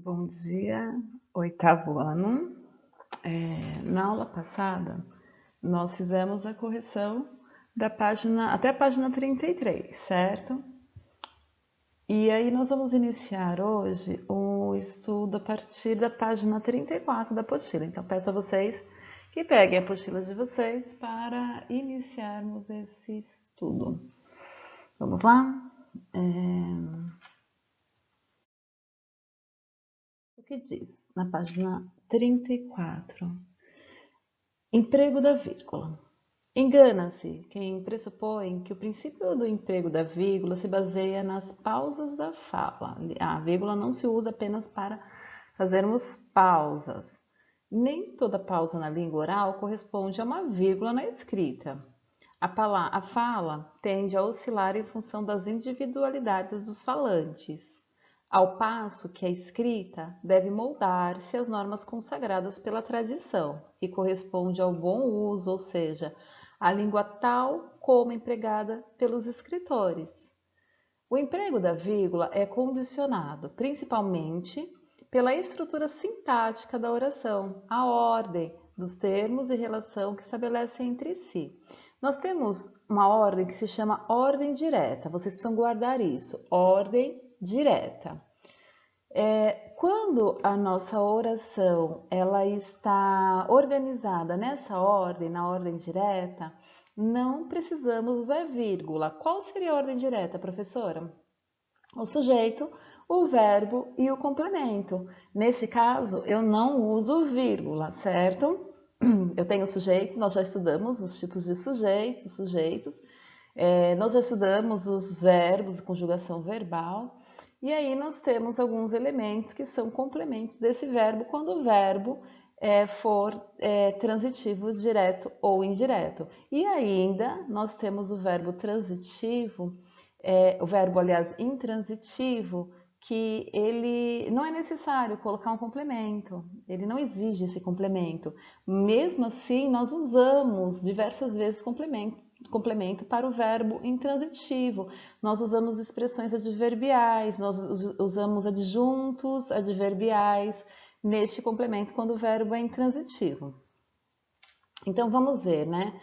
Bom dia, oitavo ano. Na aula passada, nós fizemos a correção da página até a página 33, certo? E aí nós vamos iniciar hoje o estudo a partir da página 34 da apostila. Então peço a vocês que peguem a apostila de vocês para iniciarmos esse estudo. Vamos lá? O que diz na página 34? Emprego da vírgula. Engana-se quem pressupõe que o princípio do emprego da vírgula se baseia nas pausas da fala. A vírgula não se usa apenas para fazermos pausas. Nem toda pausa na língua oral corresponde a uma vírgula na escrita. A fala tende a oscilar em função das individualidades dos falantes, ao passo que a escrita deve moldar-se às normas consagradas pela tradição e corresponde ao bom uso, ou seja, à língua tal como empregada pelos escritores. O emprego da vírgula é condicionado principalmente pela estrutura sintática da oração, a ordem dos termos e relação que estabelecem entre si. Nós temos uma ordem que se chama ordem direta, vocês precisam guardar isso, ordem direta. Quando a nossa oração ela está organizada nessa ordem, na ordem direta, não precisamos usar vírgula. Qual seria a ordem direta, professora? O sujeito, o verbo e o complemento. Neste caso, eu não uso vírgula, certo? Eu tenho sujeito, nós já estudamos os tipos de sujeitos, nós já estudamos os verbos, conjugação verbal, e aí nós temos alguns elementos que são complementos desse verbo quando o verbo for transitivo, direto ou indireto. E ainda nós temos o verbo transitivo, o verbo, aliás, intransitivo, que ele não é necessário colocar um complemento, ele não exige esse complemento. Mesmo assim, nós usamos diversas vezes complemento para o verbo intransitivo. Nós usamos expressões adverbiais, nós usamos adjuntos adverbiais neste complemento quando o verbo é intransitivo. Então, vamos ver, né?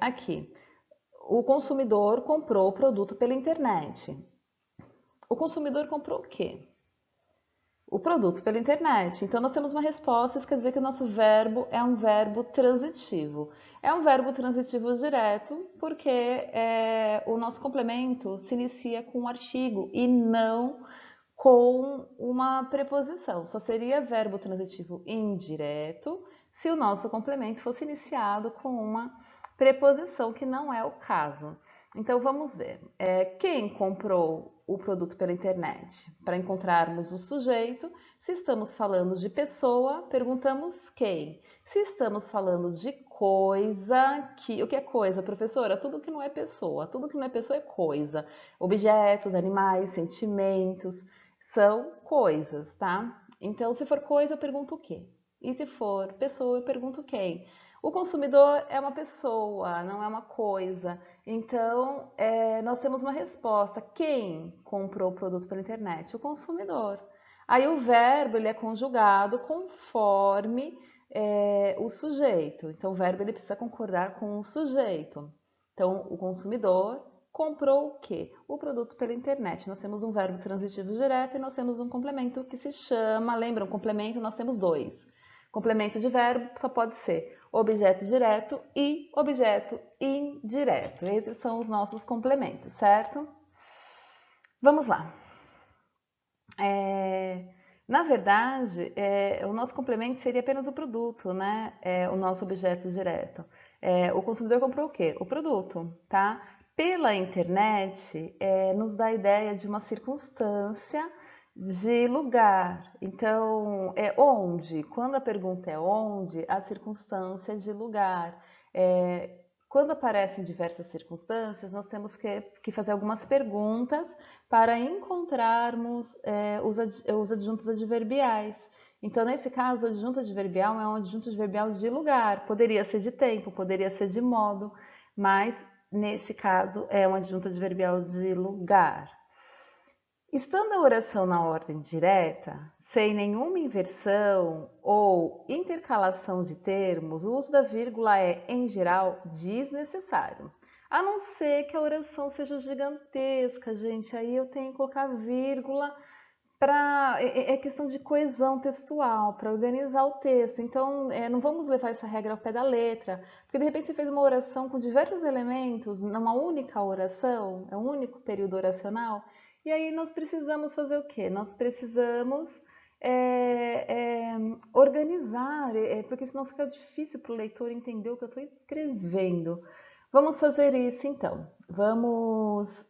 Aqui, o consumidor comprou o produto pela internet. O consumidor comprou o quê? O produto pela internet. Então, nós temos uma resposta, isso quer dizer que o nosso verbo é um verbo transitivo. É um verbo transitivo direto porque o nosso complemento se inicia com um artigo e não com uma preposição. Só seria verbo transitivo indireto se o nosso complemento fosse iniciado com uma preposição, que não é o caso. Então, vamos ver. Quem comprou o produto pela internet? Para encontrarmos o sujeito, se estamos falando de pessoa, perguntamos quem. Se estamos falando de coisa, o que é coisa, professora? Tudo que não é pessoa. Tudo que não é pessoa é coisa. Objetos, animais, sentimentos, são coisas, tá? Então, se for coisa, eu pergunto o quê? E se for pessoa, eu pergunto quem. O consumidor é uma pessoa, não é uma coisa. Então, nós temos uma resposta. Quem comprou o produto pela internet? O consumidor. Aí o verbo ele é conjugado conforme o sujeito. Então, o verbo ele precisa concordar com o sujeito. Então, o consumidor comprou o quê? O produto pela internet. Nós temos um verbo transitivo direto e nós temos um complemento que se chama, lembram, complemento nós temos dois. Complemento de verbo só pode ser objeto direto e objeto indireto. Esses são os nossos complementos, certo? Vamos lá. Na verdade, o nosso complemento seria apenas o produto, né? O nosso objeto direto. O consumidor comprou o quê? O produto, tá? Pela internet, nos dá a ideia de uma circunstância de lugar. Então, é onde? Quando a pergunta é onde, a circunstância é de lugar. Quando aparecem diversas circunstâncias, nós temos que fazer algumas perguntas para encontrarmos os adjuntos adverbiais. Então, nesse caso, o adjunto adverbial é um adjunto adverbial de lugar. Poderia ser de tempo, poderia ser de modo, mas nesse caso é um adjunto adverbial de lugar. Estando a oração na ordem direta, sem nenhuma inversão ou intercalação de termos, o uso da vírgula é, em geral, desnecessário. A não ser que a oração seja gigantesca, gente, aí eu tenho que colocar vírgula para é questão de coesão textual, para organizar o texto. Então, não vamos levar essa regra ao pé da letra, porque de repente você fez uma oração com diversos elementos numa única oração, é um único período oracional, e aí nós precisamos fazer o quê? Nós precisamos organizar, porque senão fica difícil para o leitor entender o que eu estou escrevendo. Vamos fazer isso então. Vamos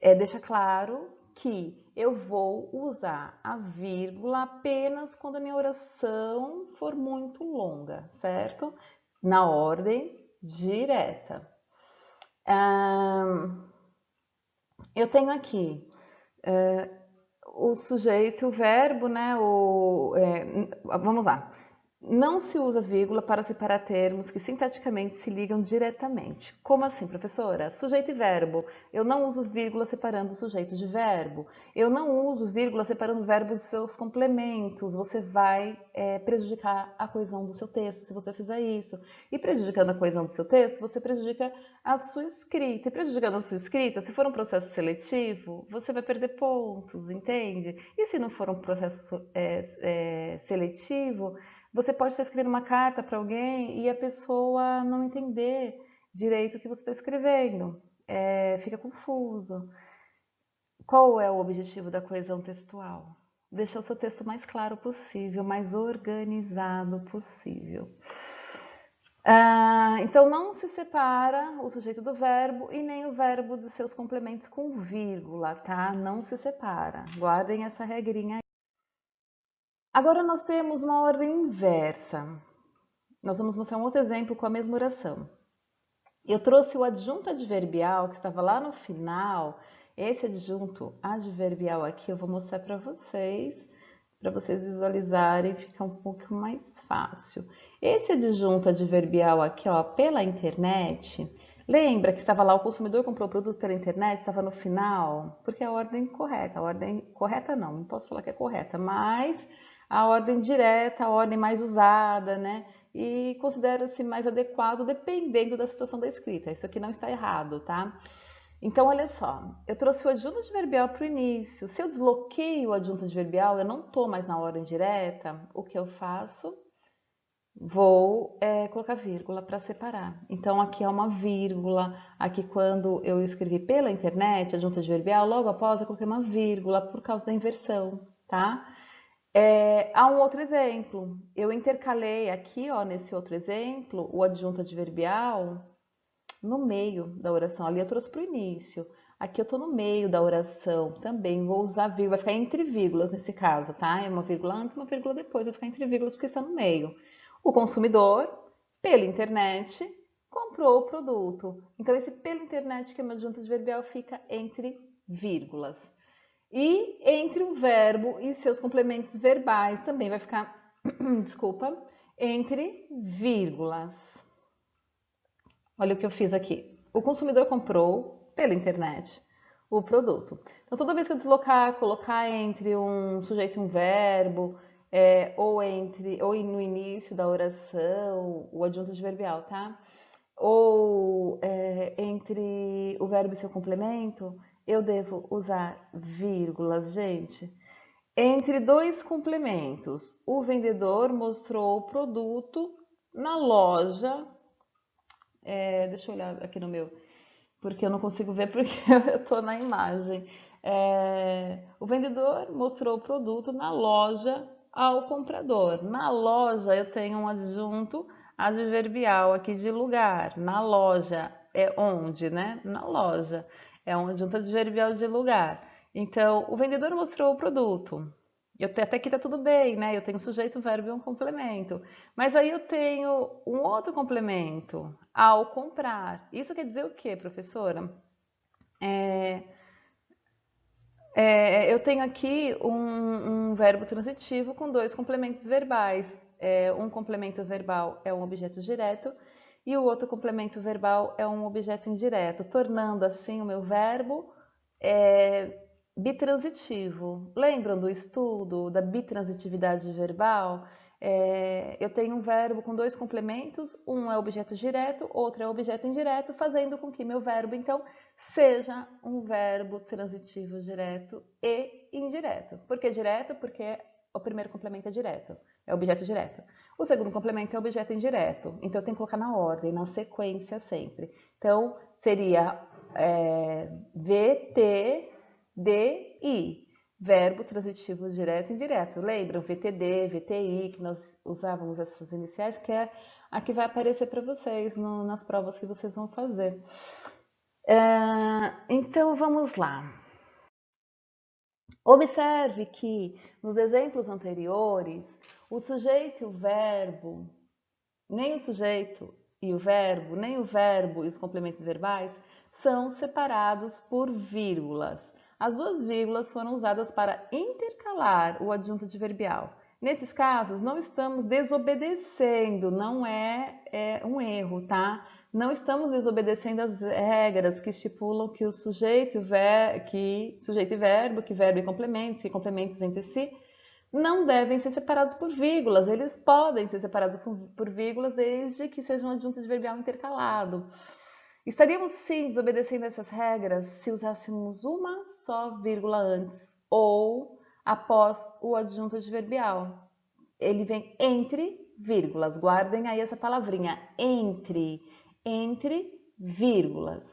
deixar claro que eu vou usar a vírgula apenas quando a minha oração for muito longa, certo? Na ordem direta. Eu tenho aqui o sujeito, o verbo, né? Vamos lá. Não se usa vírgula para separar termos que sintaticamente se ligam diretamente. Como assim, professora? Sujeito e verbo. Eu não uso vírgula separando sujeito de verbo. Eu não uso vírgula separando verbos e seus complementos. Você vai prejudicar a coesão do seu texto se você fizer isso. E prejudicando a coesão do seu texto, você prejudica a sua escrita. E prejudicando a sua escrita, se for um processo seletivo, você vai perder pontos, entende? E se não for um processo seletivo, você pode estar escrevendo uma carta para alguém e a pessoa não entender direito o que você está escrevendo. Fica confuso. Qual é o objetivo da coesão textual? Deixar o seu texto mais claro possível, mais organizado possível. Então, não se separa o sujeito do verbo e nem o verbo dos seus complementos com vírgula, tá? Não se separa. Guardem essa regrinha aí. Agora nós temos uma ordem inversa. Nós vamos mostrar um outro exemplo com a mesma oração. Eu trouxe o adjunto adverbial que estava lá no final. Esse adjunto adverbial aqui eu vou mostrar para vocês visualizarem, fica um pouco mais fácil. Esse adjunto adverbial aqui, ó, pela internet, lembra que estava lá o consumidor comprou o produto pela internet, estava no final? Porque é a ordem correta. A ordem correta não posso falar que é correta, mas a ordem direta, a ordem mais usada, né? E considera-se mais adequado dependendo da situação da escrita. Isso aqui não está errado, tá? Então, olha só, eu trouxe o adjunto adverbial para o início. Se eu desloqueio o adjunto adverbial, eu não estou mais na ordem direta, o que eu faço? Vou colocar vírgula para separar. Então, aqui é uma vírgula. Aqui, quando eu escrevi pela internet, adjunto adverbial, logo após eu coloquei uma vírgula por causa da inversão, tá? Há um outro exemplo. Eu intercalei aqui, ó, nesse outro exemplo, o adjunto adverbial no meio da oração. Ali eu trouxe para o início. Aqui eu estou no meio da oração. Também vou usar vírgula, vai ficar entre vírgulas nesse caso, tá? É uma vírgula antes, uma vírgula depois, vai ficar entre vírgulas porque está no meio. O consumidor, pela internet, comprou o produto. Então, esse pela internet, que é meu adjunto adverbial, fica entre vírgulas. E entre o verbo e seus complementos verbais também vai ficar, desculpa, entre vírgulas. Olha o que eu fiz aqui. O consumidor comprou pela internet o produto. Então, toda vez que eu deslocar, colocar entre um sujeito e um verbo, ou no início da oração, o adjunto adverbial, tá? Ou entre o verbo e seu complemento, eu devo usar vírgulas, gente. Entre dois complementos, o vendedor mostrou o produto na loja. Deixa eu olhar aqui no meu, porque eu não consigo ver porque eu estou na imagem. O vendedor mostrou o produto na loja ao comprador. Na loja eu tenho um adjunto adverbial aqui de lugar. Na loja é onde, né? Na loja é um adjunto adverbial de lugar. Então, o vendedor mostrou o produto. Até aqui tá tudo bem, né? Eu tenho sujeito, verbo e um complemento. Mas aí eu tenho um outro complemento, ao comprar. Isso quer dizer o quê, professora? Eu tenho aqui um verbo transitivo com dois complementos verbais. Um complemento verbal é um objeto direto e o outro complemento verbal é um objeto indireto, tornando assim o meu verbo bitransitivo. Lembram do estudo da bitransitividade verbal? Eu tenho um verbo com dois complementos, um é objeto direto, outro é objeto indireto, fazendo com que meu verbo, então, seja um verbo transitivo direto e indireto. Por que direto? Porque o primeiro complemento é direto, é objeto direto. O segundo complemento é objeto indireto, então eu tenho que colocar na ordem, na sequência sempre. Então, seria VTDI, verbo transitivo direto e indireto. Lembram? VTD, VTI, que nós usávamos essas iniciais, que é a que vai aparecer para vocês nas provas que vocês vão fazer. Então, vamos lá. Observe que nos exemplos anteriores, o sujeito e o verbo, nem o sujeito e o verbo, nem o verbo e os complementos verbais são separados por vírgulas. As duas vírgulas foram usadas para intercalar o adjunto adverbial. Nesses casos, não estamos desobedecendo, não é um erro, tá? Não estamos desobedecendo as regras que estipulam que o sujeito e verbo, que verbo e complementos, que complementos entre si, não devem ser separados por vírgulas. Eles podem ser separados por vírgulas desde que seja um adjunto adverbial intercalado. Estaríamos sim desobedecendo essas regras se usássemos uma só vírgula antes ou após o adjunto adverbial. Ele vem entre vírgulas. Guardem aí essa palavrinha, entre vírgulas.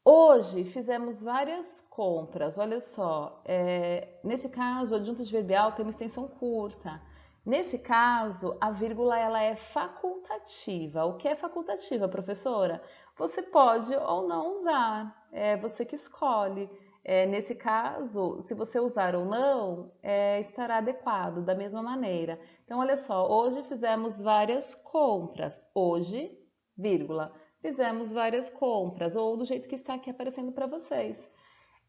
Hoje fizemos várias compras, olha só, nesse caso o adjunto adverbial tem uma extensão curta. Nesse caso, a vírgula ela é facultativa. O que é facultativa, professora? Você pode ou não usar, é você que escolhe. Nesse caso, se você usar ou não, estará adequado da mesma maneira. Então, olha só, hoje fizemos várias compras. Hoje, vírgula, fizemos várias compras, ou do jeito que está aqui aparecendo para vocês.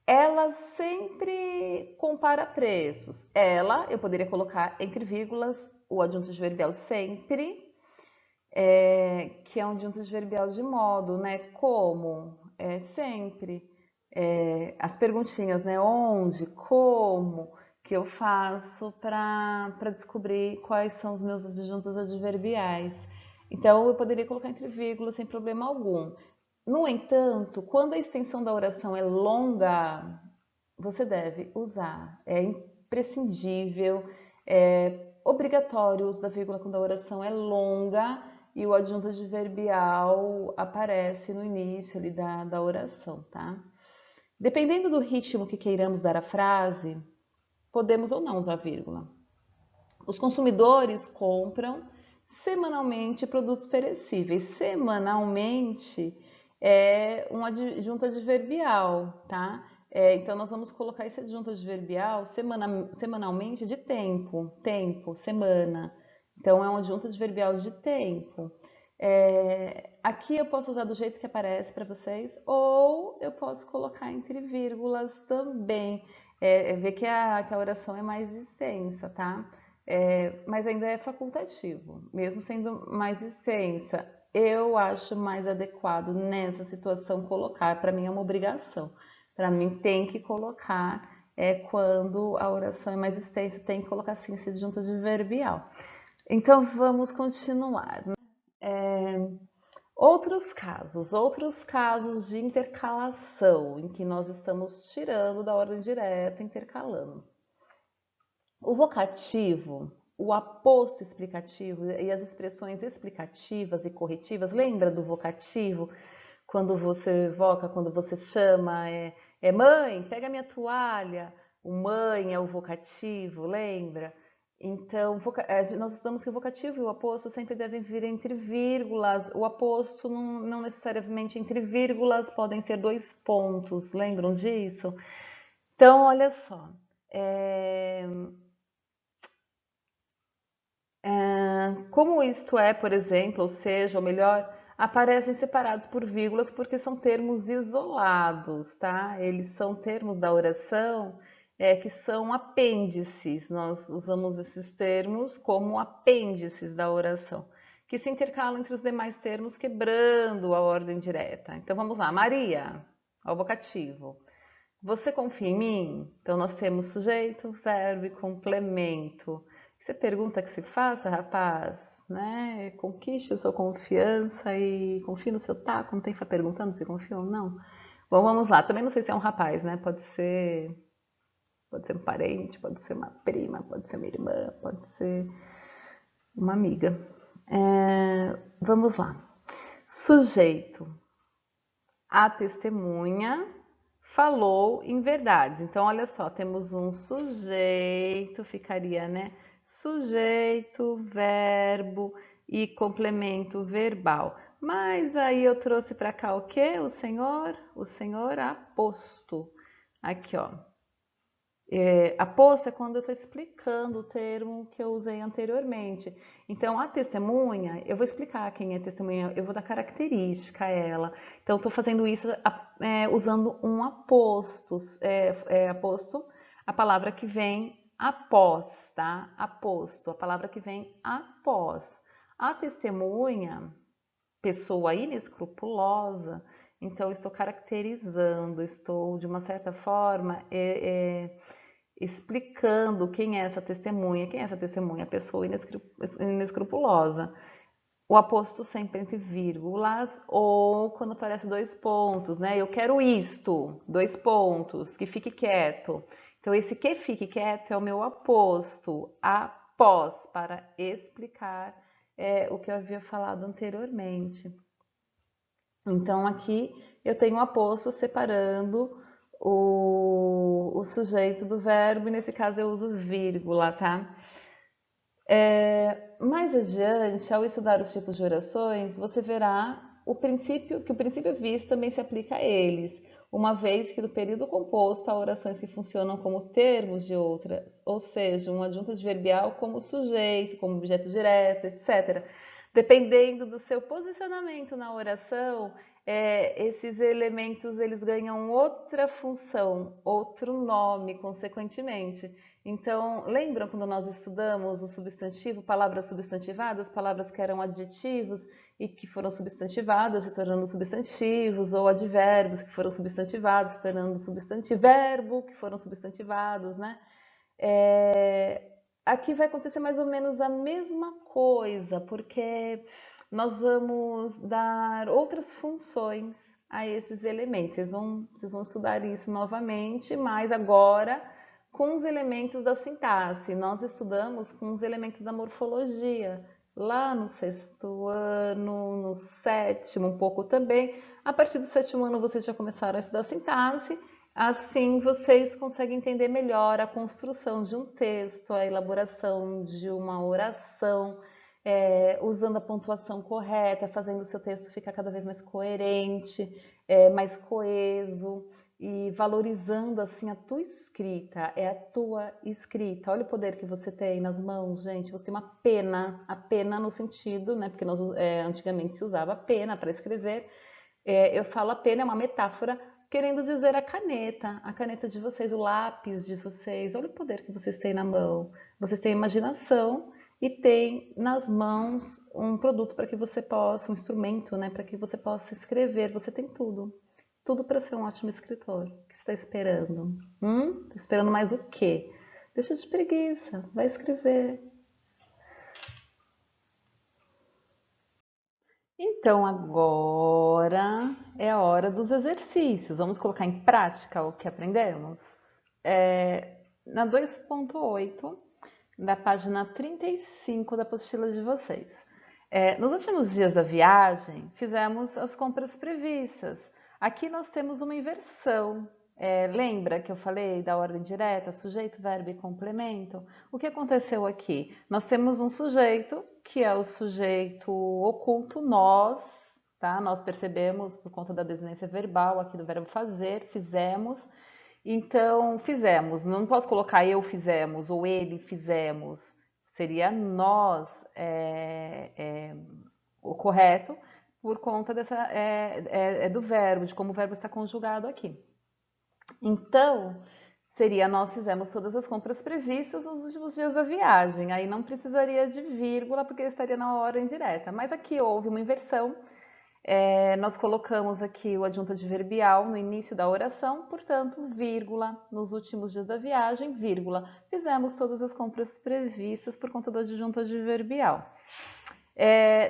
Ela sempre compara preços. Ela, eu poderia colocar entre vírgulas o adjunto adverbial sempre, que é um adjunto adverbial de modo, né? Como, sempre. As perguntinhas, né? Onde, como, que eu faço para descobrir quais são os meus adjuntos adverbiais. Então, eu poderia colocar entre vírgulas sem problema algum. No entanto, quando a extensão da oração é longa, você deve usar. É imprescindível, é obrigatório o uso da vírgula quando a oração é longa e o adjunto adverbial aparece no início ali da oração, tá? Dependendo do ritmo que queiramos dar à frase, podemos ou não usar vírgula. Os consumidores compram semanalmente produtos perecíveis. Semanalmente é um adjunto adverbial, tá? Então, nós vamos colocar esse adjunto adverbial semanalmente de tempo, semana. Então, é um adjunto adverbial de tempo. Aqui eu posso usar do jeito que aparece para vocês, ou eu posso colocar entre vírgulas também. Ver que a oração é mais extensa, tá? Mas ainda é facultativo, mesmo sendo mais extensa. Eu acho mais adequado nessa situação colocar, para mim é uma obrigação. Para mim tem que colocar, quando a oração é mais extensa, tem que colocar sim esse adjunto adverbial. Então vamos continuar. Outros casos de intercalação, em que nós estamos tirando da ordem direta, intercalando. O vocativo, o aposto explicativo e as expressões explicativas e corretivas, lembra do vocativo? Quando você evoca, quando você chama, mãe, pega minha toalha. O mãe é o vocativo, lembra? Então, nós estudamos que o vocativo e o aposto sempre devem vir entre vírgulas. O aposto não necessariamente entre vírgulas, podem ser dois pontos, lembram disso? Então, olha só. Como isto é, por exemplo, ou seja, ou melhor, aparecem separados por vírgulas porque são termos isolados, tá? Eles são termos da oração que são apêndices. Nós usamos esses termos como apêndices da oração, que se intercalam entre os demais termos, quebrando a ordem direta. Então vamos lá, Maria, ao vocativo. Você confia em mim? Então nós temos sujeito, verbo e complemento. Você pergunta que se faça, rapaz, né? Conquiste a sua confiança e confie no seu taco. Não tem que ficar perguntando se confia ou não. Bom, vamos lá. Também não sei se é um rapaz, né? Pode ser um parente, pode ser uma prima, pode ser uma irmã, pode ser uma amiga. Vamos lá. Sujeito. A testemunha falou em verdades. Então, olha só, temos um sujeito, ficaria, né? Sujeito, verbo e complemento verbal. Mas aí eu trouxe para cá o quê? O senhor aposto. Aqui, ó. Aposto é quando eu estou explicando o termo que eu usei anteriormente. Então, a testemunha, eu vou explicar quem é testemunha, eu vou dar característica a ela. Então, estou fazendo isso usando um aposto. Aposto, a palavra que vem após, tá? Aposto, a palavra que vem após. A testemunha, pessoa inescrupulosa, então estou caracterizando, estou de uma certa forma explicando quem é essa testemunha. Quem é essa testemunha? A pessoa inescrupulosa. O aposto sempre entre vírgulas ou quando aparece dois pontos, né? Eu quero isto, dois pontos, que fique quieto. Então, esse que fique quieto é o meu aposto, após, para explicar o que eu havia falado anteriormente. Então, aqui eu tenho o aposto separando o sujeito do verbo, e nesse caso eu uso vírgula, tá? Mais adiante, ao estudar os tipos de orações, você verá que o princípio visto também se aplica a eles, uma vez que do período composto há orações que funcionam como termos de outra, ou seja, um adjunto adverbial como sujeito, como objeto direto, etc. Dependendo do seu posicionamento na oração, esses elementos eles ganham outra função, outro nome, consequentemente. Então, lembram quando nós estudamos o substantivo, palavras substantivadas, palavras que eram adjetivos e que foram substantivadas se tornando substantivos, ou advérbios que foram substantivados se tornando substantivo, verbo que foram substantivados, né? Aqui vai acontecer mais ou menos a mesma coisa, porque nós vamos dar outras funções a esses elementos. Vocês vão estudar isso novamente, mas agora com os elementos da sintaxe. Nós estudamos com os elementos da morfologia, lá no sexto ano, no sétimo, um pouco também. A partir do sétimo ano vocês já começaram a estudar sintaxe, assim vocês conseguem entender melhor a construção de um texto, a elaboração de uma oração, usando a pontuação correta, fazendo o seu texto ficar cada vez mais coerente, mais coeso e valorizando assim a tua escrita, é a tua escrita. Olha o poder que você tem nas mãos, gente. Você tem uma pena, a pena no sentido, né? Porque antigamente se usava pena para escrever. Eu falo a pena é uma metáfora querendo dizer a caneta de vocês, o lápis de vocês. Olha o poder que vocês têm na mão. Vocês têm imaginação e têm nas mãos um produto para que você possa, um instrumento, né, para que você possa escrever. Você tem tudo. Tudo para ser um ótimo escritor. O que você está esperando? Está esperando mais o quê? Deixa de preguiça, vai escrever. Então agora é a hora dos exercícios. Vamos colocar em prática o que aprendemos? Na 2.8, da página 35 da apostila de vocês. Nos últimos dias da viagem, fizemos as compras previstas. Aqui nós temos uma inversão. Lembra que eu falei da ordem direta, sujeito, verbo e complemento? O que aconteceu aqui? Nós temos um sujeito, que é o sujeito oculto, nós, tá? Nós percebemos por conta da desinência verbal aqui do verbo fazer, fizemos. Então, fizemos. Não posso colocar eu fizemos ou ele fizemos. Seria nós o correto por conta do verbo, de como o verbo está conjugado aqui. Então, seria nós fizemos todas as compras previstas nos últimos dias da viagem. Aí não precisaria de vírgula porque estaria na ordem direta. Mas aqui houve uma inversão. Nós colocamos aqui o adjunto adverbial no início da oração, portanto, vírgula, nos últimos dias da viagem, vírgula. Fizemos todas as compras previstas por conta do adjunto adverbial.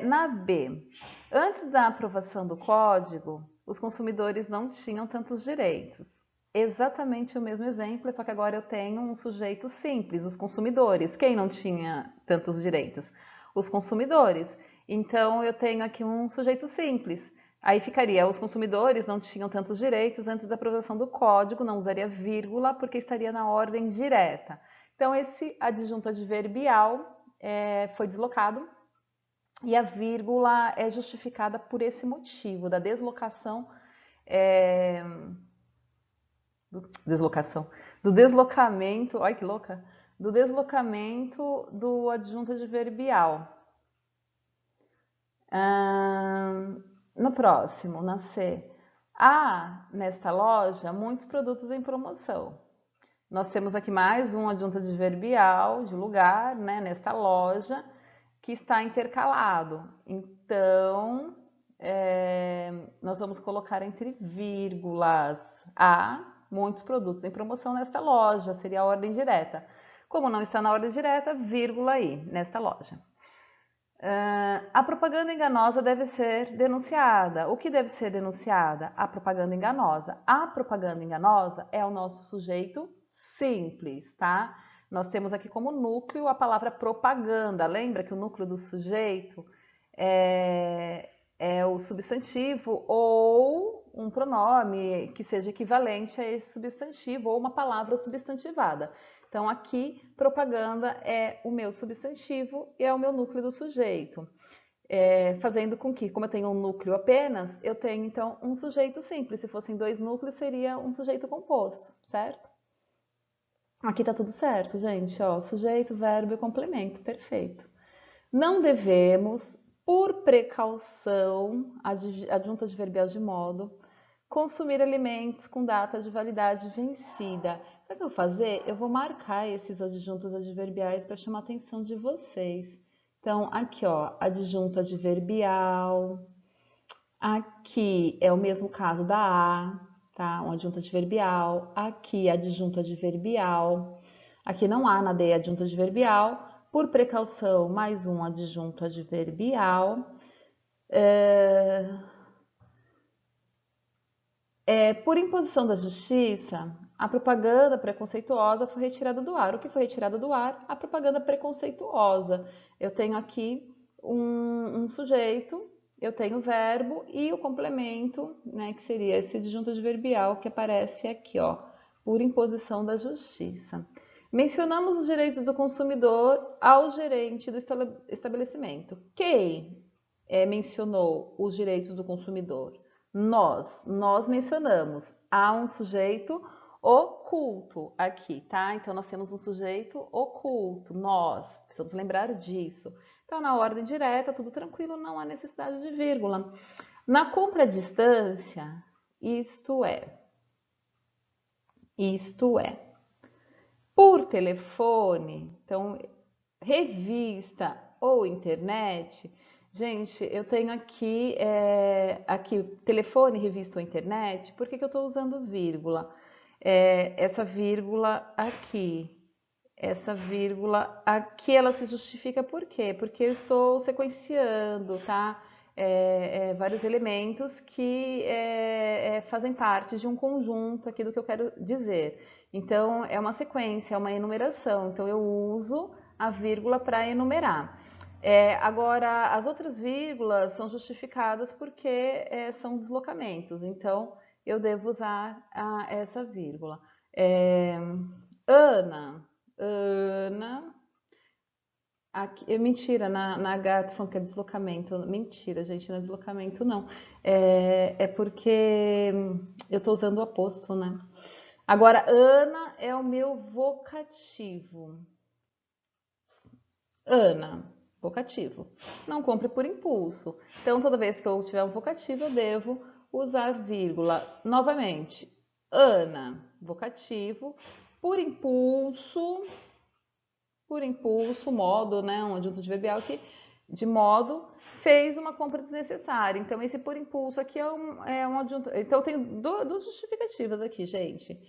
Na B, antes da aprovação do código, os consumidores não tinham tantos direitos. Exatamente o mesmo exemplo, só que agora eu tenho um sujeito simples, os consumidores. Quem não tinha tantos direitos? Os consumidores. Então, eu tenho aqui um sujeito simples. Aí ficaria, os consumidores não tinham tantos direitos antes da aprovação do código, não usaria vírgula, porque estaria na ordem direta. Então, esse adjunto adverbial foi deslocado e a vírgula é justificada por esse motivo, da deslocação, do deslocamento, olha que louca, do deslocamento do adjunto adverbial. No próximo, na C. Há, nesta loja, muitos produtos em promoção. Nós temos aqui mais um adjunto adverbial de lugar, né, nesta loja, que está intercalado. Então, nós vamos colocar entre vírgulas. Há muitos produtos em promoção nesta loja, seria a ordem direta. Como não está na ordem direta, vírgula aí, nesta loja. A propaganda enganosa deve ser denunciada. O que deve ser denunciada? A propaganda enganosa. A propaganda enganosa é o nosso sujeito simples, tá? Nós temos aqui como núcleo a palavra propaganda. Lembra que o núcleo do sujeito é o substantivo ou um pronome que seja equivalente a esse substantivo ou uma palavra substantivada. Então, aqui, propaganda é o meu substantivo e é o meu núcleo do sujeito. Fazendo com que, como eu tenho um núcleo apenas, eu tenho, então, um sujeito simples. Se fossem dois núcleos, seria um sujeito composto, certo? Aqui tá tudo certo, gente. Ó, sujeito, verbo e complemento. Perfeito. Não devemos, por precaução, adjunto adverbial de modo, consumir alimentos com data de validade vencida. O que eu vou fazer? Eu vou marcar esses adjuntos adverbiais para chamar a atenção de vocês. Então, aqui, ó, adjunto adverbial. Aqui é o mesmo caso da A, tá? Um adjunto adverbial. Aqui, adjunto adverbial. Aqui não há na D adjunto adverbial. Por precaução, mais um adjunto adverbial. Por imposição da justiça, a propaganda preconceituosa foi retirada do ar. O que foi retirado do ar? A propaganda preconceituosa. Eu tenho aqui um sujeito, eu tenho o verbo e o complemento, né, que seria esse adjunto adverbial que aparece aqui, ó, por imposição da justiça. Mencionamos os direitos do consumidor ao gerente do estabelecimento. Quem mencionou os direitos do consumidor? Nós mencionamos. Há um sujeito oculto aqui, tá? Então, nós temos um sujeito oculto, nós. Precisamos lembrar disso. Então, na ordem direta, tudo tranquilo, não há necessidade de vírgula. Na compra à distância, isto é. Por telefone, então, revista ou internet. Gente, eu tenho aqui, telefone, revista ou internet. Por que eu estou usando vírgula? Essa vírgula aqui, ela se justifica por quê? Porque eu estou sequenciando, tá? Vários elementos que fazem parte de um conjunto aqui do que eu quero dizer. Então, é uma sequência, é uma enumeração. Então, eu uso a vírgula para enumerar. Agora, as outras vírgulas são justificadas porque são deslocamentos. Então, eu devo usar essa vírgula. Ana, aqui, mentira, na H tô falando que é deslocamento. Mentira, gente, não é deslocamento, não. É porque eu estou usando o aposto, né? Agora, Ana é o meu vocativo. Ana, vocativo. Não compre por impulso. Então, toda vez que eu tiver um vocativo, eu devo usar vírgula. Novamente, Ana, vocativo. Por impulso, modo, né? Um adjunto adverbial aqui. de modo fez uma compra desnecessária. Então, esse por impulso aqui é um adjunto. Então, eu tenho duas justificativas aqui, gente.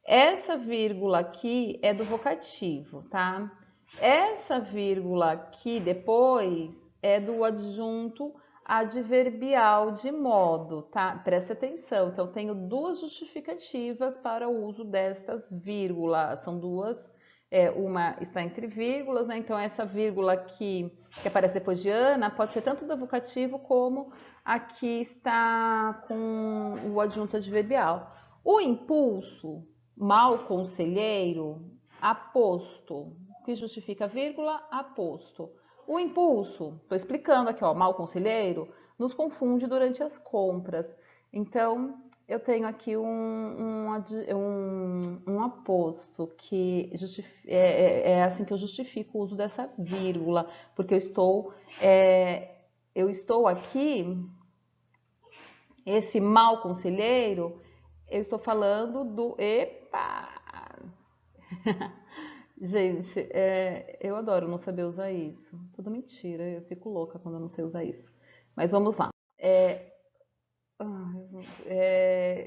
Essa vírgula aqui é do vocativo, tá? Essa vírgula aqui depois é do adjunto adverbial de modo, tá? Presta atenção. Então, eu tenho duas justificativas para o uso destas vírgulas. São duas, uma está entre vírgulas, né? Então, essa vírgula aqui, que aparece depois de Ana, pode ser tanto do vocativo como aqui está com o adjunto adverbial. O impulso, mal conselheiro, aposto, que justifica vírgula, aposto. O impulso, estou explicando aqui, ó, mal conselheiro, nos confunde durante as compras. Então, eu tenho aqui um aposto, que é assim que eu justifico o uso dessa vírgula, porque eu estou aqui, esse mal conselheiro, eu estou falando do... Epa! Gente, eu adoro não saber usar isso. Tudo mentira, eu fico louca quando eu não sei usar isso. Mas vamos lá.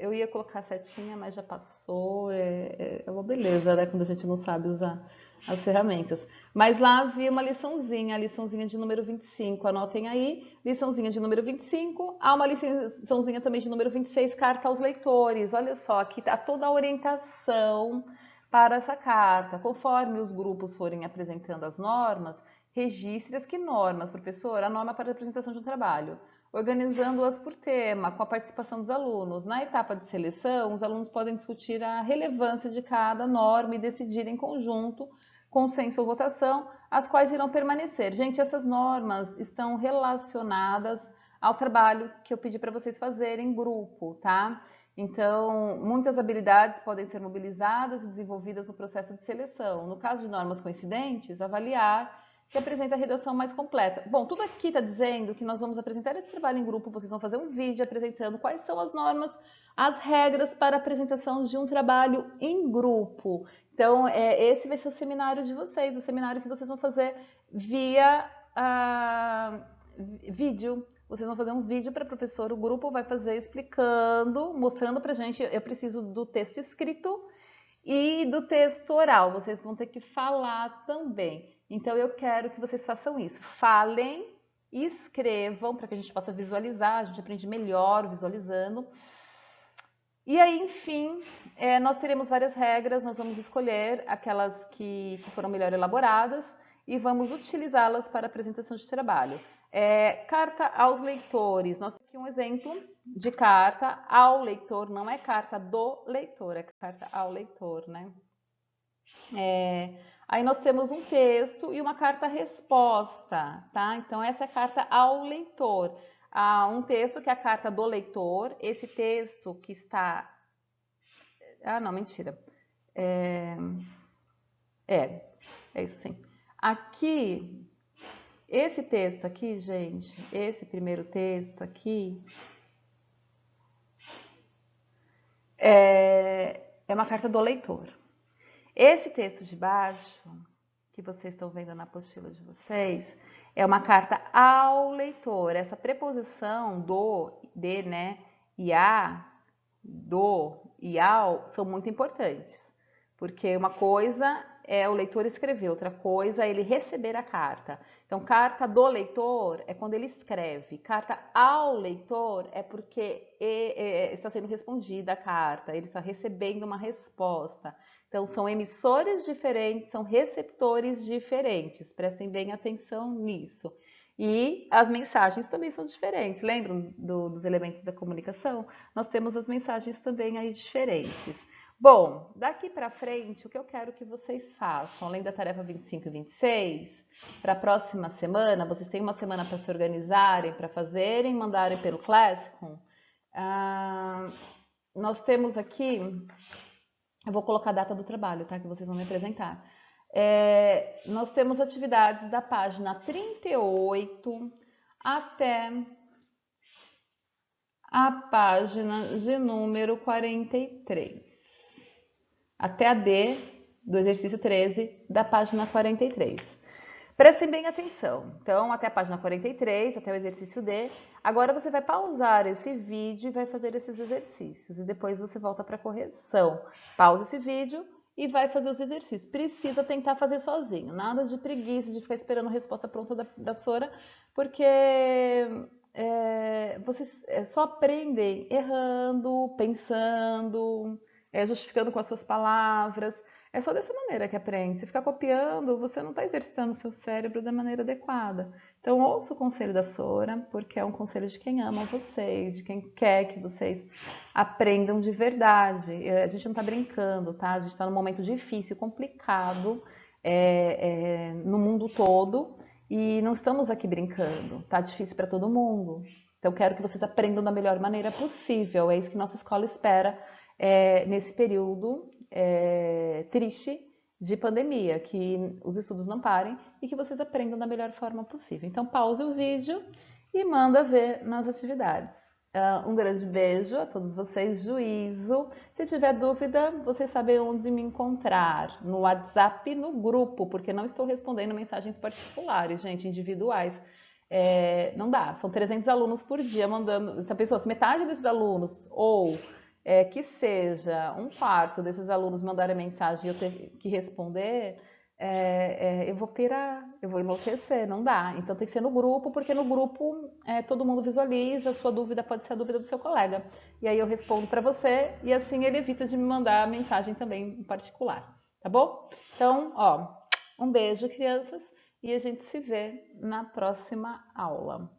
Eu ia colocar setinha, mas já passou. É uma beleza, né? Quando a gente não sabe usar as ferramentas. Mas lá havia uma liçãozinha, a liçãozinha de número 25. Anotem aí, liçãozinha de número 25. Há uma liçãozinha também de número 26, carta aos leitores. Olha só, aqui está toda a orientação para essa carta. Conforme os grupos forem apresentando as normas, registre as que normas, professor? A norma para a apresentação de um trabalho, organizando-as por tema, com a participação dos alunos. Na etapa de seleção, os alunos podem discutir a relevância de cada norma e decidir em conjunto, consenso ou votação, as quais irão permanecer. Gente, essas normas estão relacionadas ao trabalho que eu pedi para vocês fazerem em grupo, tá? Então, muitas habilidades podem ser mobilizadas e desenvolvidas no processo de seleção. No caso de normas coincidentes, avaliar que apresenta a redação mais completa. Bom, tudo aqui está dizendo que nós vamos apresentar esse trabalho em grupo, vocês vão fazer um vídeo apresentando quais são as normas, as regras para a apresentação de um trabalho em grupo. Então, esse vai ser o seminário de vocês, o seminário que vocês vão fazer via vídeo. Vocês vão fazer um vídeo para o professor, o grupo vai fazer explicando, mostrando para a gente, eu preciso do texto escrito e do texto oral, vocês vão ter que falar também. Então, eu quero que vocês façam isso. Falem, escrevam, para que a gente possa visualizar, a gente aprende melhor visualizando. E aí, enfim, nós teremos várias regras, nós vamos escolher aquelas que foram melhor elaboradas e vamos utilizá-las para a apresentação de trabalho. Carta aos leitores. Nós temos aqui um exemplo de carta ao leitor, não é carta do leitor, é carta ao leitor, né? Aí nós temos um texto e uma carta-resposta, tá? Então, essa é a carta ao leitor. Há um texto que é a carta do leitor, esse texto que está... Ah, não, mentira. É isso sim. Aqui, esse texto aqui, gente, esse primeiro texto aqui, é uma carta do leitor. Esse texto de baixo, que vocês estão vendo na apostila de vocês, é uma carta ao leitor. Essa preposição do, de, né, e a, do e ao são muito importantes. Porque uma coisa é o leitor escrever, outra coisa é ele receber a carta. Então, carta do leitor é quando ele escreve. Carta ao leitor é porque está sendo respondida a carta, ele está recebendo uma resposta. Então, são emissores diferentes, são receptores diferentes. Prestem bem atenção nisso. E as mensagens também são diferentes. Lembram dos elementos da comunicação? Nós temos as mensagens também aí diferentes. Bom, daqui para frente, o que eu quero que vocês façam, além da tarefa 25 e 26, para a próxima semana, vocês têm uma semana para se organizarem, para fazerem, mandarem pelo Classroom. Nós temos aqui, eu vou colocar a data do trabalho, tá? Que vocês vão me apresentar. Nós temos atividades da página 38 até a página de número 43. Até a D do exercício 13 da página 43. Prestem bem atenção. Então, até a página 43, até o exercício D. Agora você vai pausar esse vídeo e vai fazer esses exercícios. E depois você volta para a correção. Pausa esse vídeo e vai fazer os exercícios. Precisa tentar fazer sozinho. Nada de preguiça, de ficar esperando a resposta pronta da Sora, porque vocês só aprendem errando, pensando, justificando com as suas palavras. É só dessa maneira que aprende. Se ficar copiando, você não está exercitando o seu cérebro da maneira adequada. Então, ouça o conselho da Sora, porque é um conselho de quem ama vocês, de quem quer que vocês aprendam de verdade. A gente não está brincando, tá? A gente está num momento difícil, complicado, no mundo todo, e não estamos aqui brincando. Tá difícil para todo mundo. Então, quero que vocês aprendam da melhor maneira possível. É isso que nossa escola espera nesse período triste de pandemia, que os estudos não parem e que vocês aprendam da melhor forma possível. Então, pause o vídeo e manda ver nas atividades. Um grande beijo a todos vocês, juízo. Se tiver dúvida, vocês sabem onde me encontrar, no WhatsApp e no grupo, porque não estou respondendo mensagens particulares, gente, individuais. Não dá, são 300 alunos por dia mandando. Se a pessoa, se metade desses alunos ou que seja um quarto desses alunos mandarem mensagem e eu ter que responder, eu vou pirar, eu vou enlouquecer, não dá. Então tem que ser no grupo, porque no grupo todo mundo visualiza, a sua dúvida pode ser a dúvida do seu colega. E aí eu respondo para você e assim ele evita de me mandar mensagem também em particular, tá bom? Então, ó, um beijo, crianças, e a gente se vê na próxima aula.